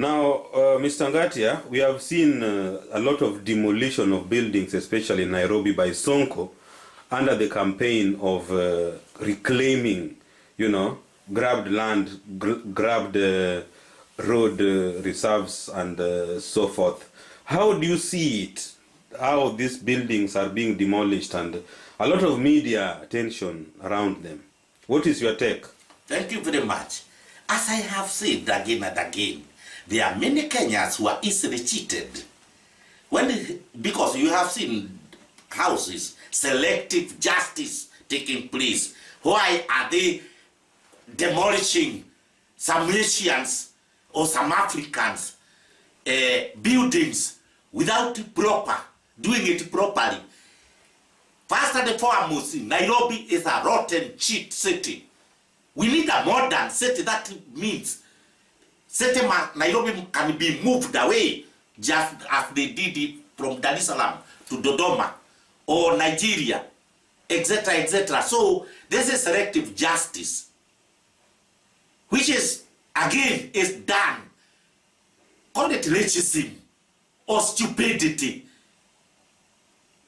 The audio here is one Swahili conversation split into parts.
Now, Mr. Ngatia, we have seen a lot of demolition of buildings, especially in Nairobi by Sonko, under the campaign of reclaiming, grabbed land, grabbed road reserves and so forth. How do you see it? How these buildings are being demolished and a lot of media attention around them. What is your take? Thank you very much. As I have said again and again, there are many Kenyans who are easily cheated. Because you have seen houses, selective justice taking place. Why are they demolishing some Asians or some Africans buildings without doing it properly? First and foremost, Nairobi is a rotten, cheat city. We need a modern city. That means Nairobi can be moved away, just as they did it from Dar es Salaam to Dodoma or Nigeria, etc., etc. So this is selective justice, which is, again, is done. Call it racism or stupidity.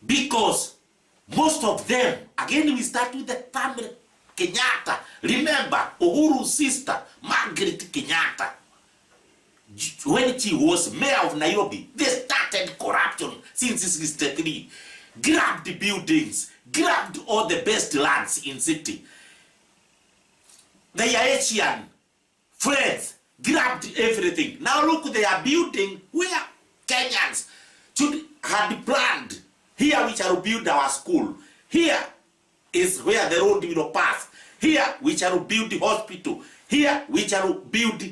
Because most of them, again, we start with the family Kenyatta. Remember, Uhuru's sister, Margaret Kenyatta, when she was mayor of Nairobi, they started corruption since 1963. Grabbed the buildings, grabbed all the best lands in city. Their Asian friends grabbed everything. Now look, they are building where Kenyans had planned. Here we shall build our school. Here is where the road will pass. Here we shall build the hospital. Here we shall build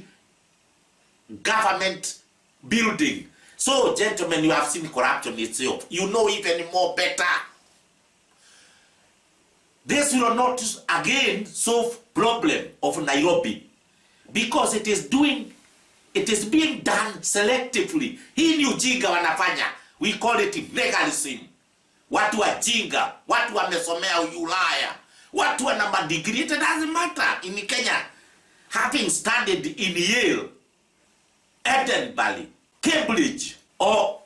government building. So, gentlemen, you have seen corruption itself. You know even more better. This will not again solve problem of Nairobi, because it is being done selectively. Hii ni ujinga wanafanya. We call it legalism. Watu wa jinga, watu wamesomea Ulaya, watu wana madegree. It doesn't matter in Kenya. Having studied in Yale, Edinburgh, Cambridge, or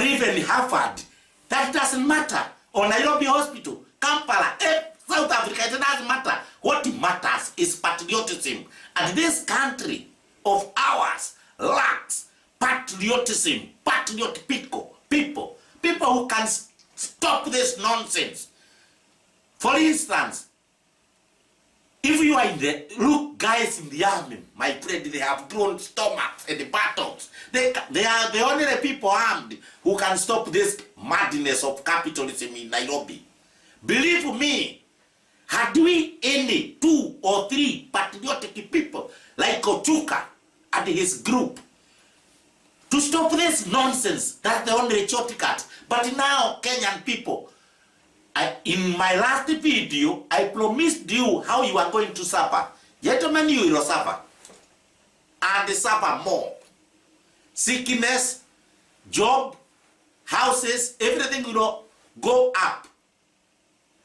even Harvard, that doesn't matter. Or Nairobi Hospital, Kampala, South Africa, it doesn't matter. What matters is patriotism. And this country of ours lacks patriotism, patriotic people who can stop this nonsense. For instance, if you are look, guys in the army, my friend, they have grown stomachs and the battles. They are the only people armed who can stop this madness of capitalism in Nairobi. Believe me, had we any 2 or 3 patriotic people like Ochuka and his group to stop this nonsense, that's the only shortcut. But now, Kenyan people, in my last video, I promised you how you are going to suffer. Gentlemen, you will suffer. And suffer more. Sickness, job, houses, everything will go up.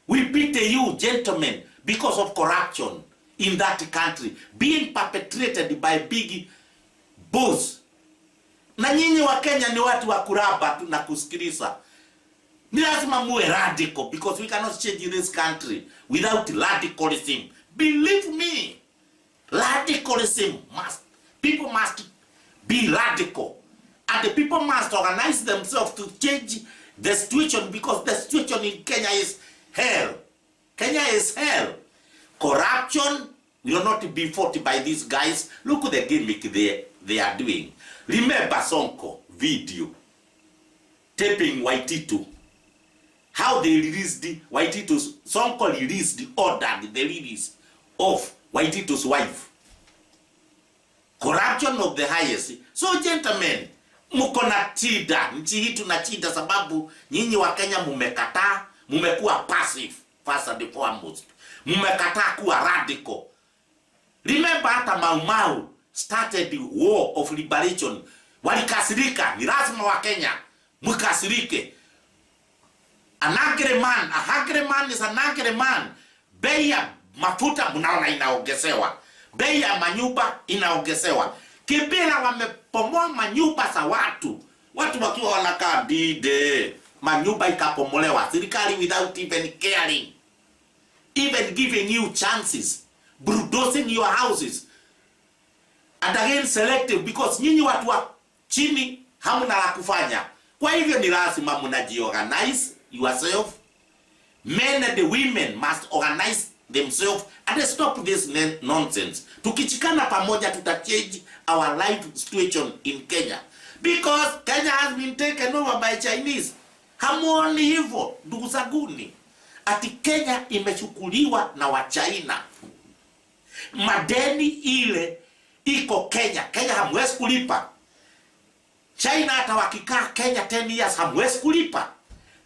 We pity you, gentlemen, because of corruption in that country being perpetrated by big boss. Na nyinyi wa Kenya ni watu wa kuraba tu na kusikiliza. Ni lazima muwe radical, because we cannot change this country without radicalism. Believe me, radicalism people must be radical. And the people must organize themselves to change the situation, because the situation in Kenya is hell. Kenya is hell. Corruption will not be fought by these guys. Look at the gimmick they are doing. Remember Sonko video taping Waititu. How they released the Waititu's, Sonko released the order, the release of Waititu's wife. Corruption of the highest. So gentlemen, muko na chida, nchi hii tuna chida sababu nyinyi wa Kenya mumekataa, mumekuwa passive, first and foremost. Mumekataa kuwa radical. Remember hata Mau Mau started the war of liberation. Walikasirika, ni lazima wa Kenya mukasirike. An angry man is an angry man. Bei ya mafuta mnaona inaongezewa. Bei ya manyumba inaongezewa. Kibera wakapomoa manyumba za watu wakiwa wanakaa bide, manyumba ikapomolewa, serikali without even caring, even giving you chances, bulldozing your houses. And again selective, because nyinyi watu wa chini hamna la kufanya. Kwa hivyo ni lazima mnajiorganize yourself. Men and the women must organize themselves and stop this nonsense. Tukichikana pamoja tutachange our life situation in Kenya, because Kenya has been taken over by Chinese. Hamuoni hivyo ndugu zanguni? Ati Kenya imechukuliwa na wa China. Madeni ile iko Kenya. Kenya hamwezi kulipa. China hata wakikaa Kenya 10 years hamwezi kulipa.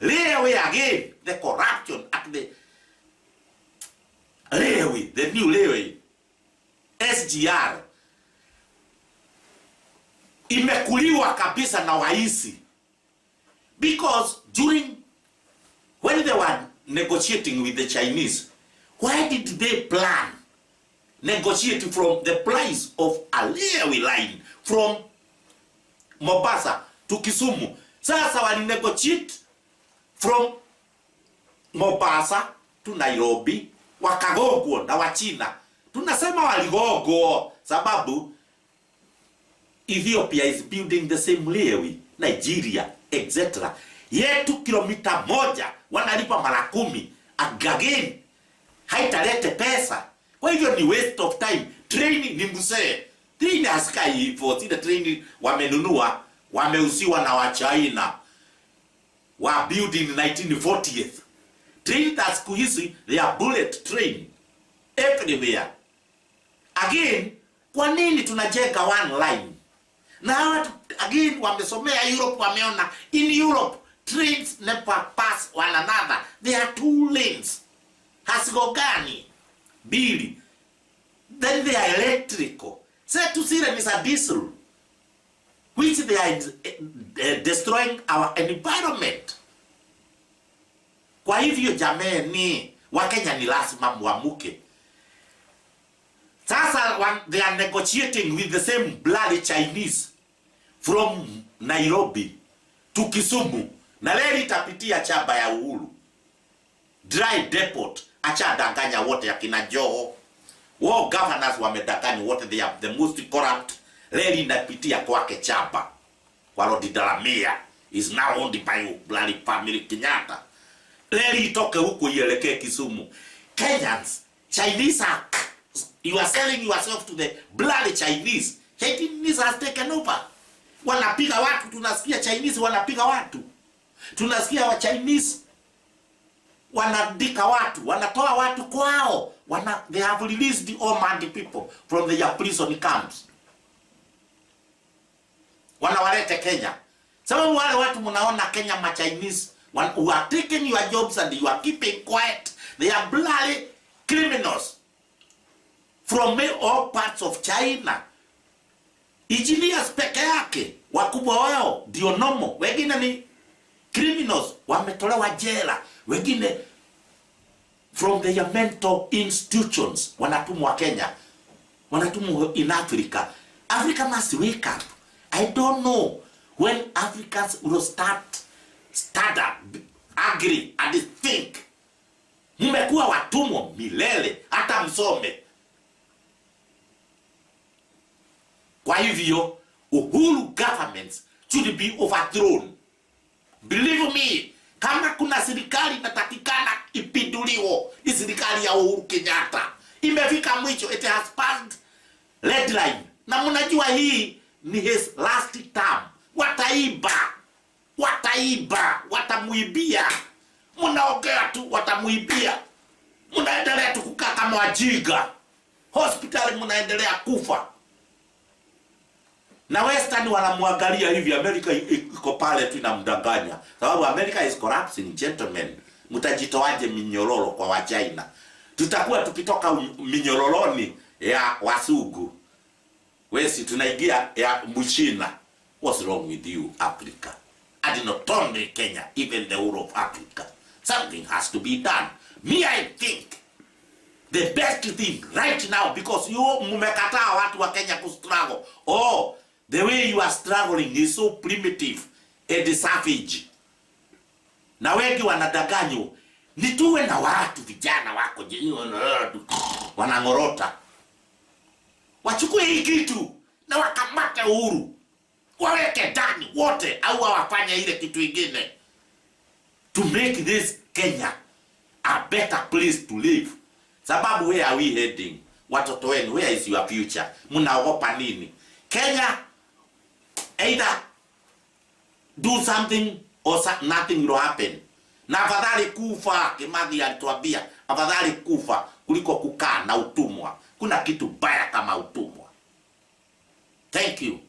Railway again, the corruption at the railway, the new railway, SGR, imekuliwa kabisa na waisi. Because when they were negotiating with the Chinese, why did they plan negotiate from the price of a railway line from Mombasa to Kisumu? Sasa wali negotiate from Mombasa to Nairobi, wakagogwa na Wachina. Tunasema waligogwa sababu Ethiopia is building the same railway, Nigeria, etc. Yetu kilomita moja wanalipa mara 10. Again, haitalete pesa. Kwa hivyo ni waste of time. Train ni msee. Train haskai hivyo. Sida train wamenunua, wameuziwa na wa China. Wa build in 1940th. Train that siku hizi, they are bullet train everywhere. Again, kwa nini tunajenga one line? Na watu again wamesomea Europe, wameona in Europe trains never pass one another. There are 2 lanes. Hasigogani bili. Then they are electrical. Say to see them is a diesel, which they are destroying our environment. Kwa hivyo jameni, Wakenya ni lazima muamuke. Sasa they are negotiating with the same bloody Chinese from Nairobi to Kisumu. Na leo itapitia chaba ya Uhuru. Dry depot, acha danganya wote ya kina Joho. Wao governors wamedanganya wote, they are the most corrupt. Leo inapitia kwake chaba. Warodi Dalamia is now owned by bloody family Kenyatta. Leo itoke huko ielekee Kisumu. Kenyans, Chinese are, you are selling yourself to the bloody Chinese. Chinese has taken over. Wanapiga watu, tunasikia Chinese wanapiga watu. Tunasikia wa Chinese wanadika watu, wanatoa watu kwao. They have released all mad people from their prison camps. Wanawalete Kenya. Sababu wale watu mnaona Kenya ma Chinese who are taking your jobs and you are keeping quiet. They are bloody criminals from all parts of China. Engineers peke yake, wakubwa wao ndio nomo, wengine ni criminals wametolewa jela, wengine from their mental institutions wanatumwa Kenya, wanatumwa in Africa. Africa must wake up. I don't know when Africans will start up, agree and think. Mmekuwa watumwa milele, hata msome. Kwa hivyo, Uhuru governments should be overthrown. Believe me, kama kuna serikali inatakikana ipinduliwe, ni serikali ya Uhuru Kenyatta. Imefika mwisho, it has passed red line. Na mnajua hii ni his last term. Wataiba, watamuibia. Mnaongea tu, watamuibia. Mnaendelea tu kukaa kama wajiga. Hospitali mnaendelea kufa. Na Western wanamwangalia hivi, America iko pale tu inamdanganya. Sababu America is corrupting, gentlemen. Mtajitoaje minyororo kwa wa China? Tutakuwa tukitoka minyororoni ya wasugu. Wesi tunaingia ya Mchina. What's wrong with you, Africa? And not only Kenya, even the whole of Africa. Something has to be done. Me, I think the best thing right now, because you mmekataa watu wa Kenya kustruggle. The way you are struggling is so primitive and savage. Na wengi wanadanganywa. Nituwe na watu vijana wako wanangorota. Wachukue hii kitu na wakamate Uhuru. Waweke ndani wote au wafanye ile kitu ingine. To make this Kenya a better place to live. Sababu where are we heading? Watoto wenu, where is your future? Mnaogopa nini? Kenya either do something or nothing will happen. Na afadhali kufa, Kimathi alituambia, afadhali kufa kuliko kukaa na utumwa. Kuna kitu baya kama utumwa. Thank you.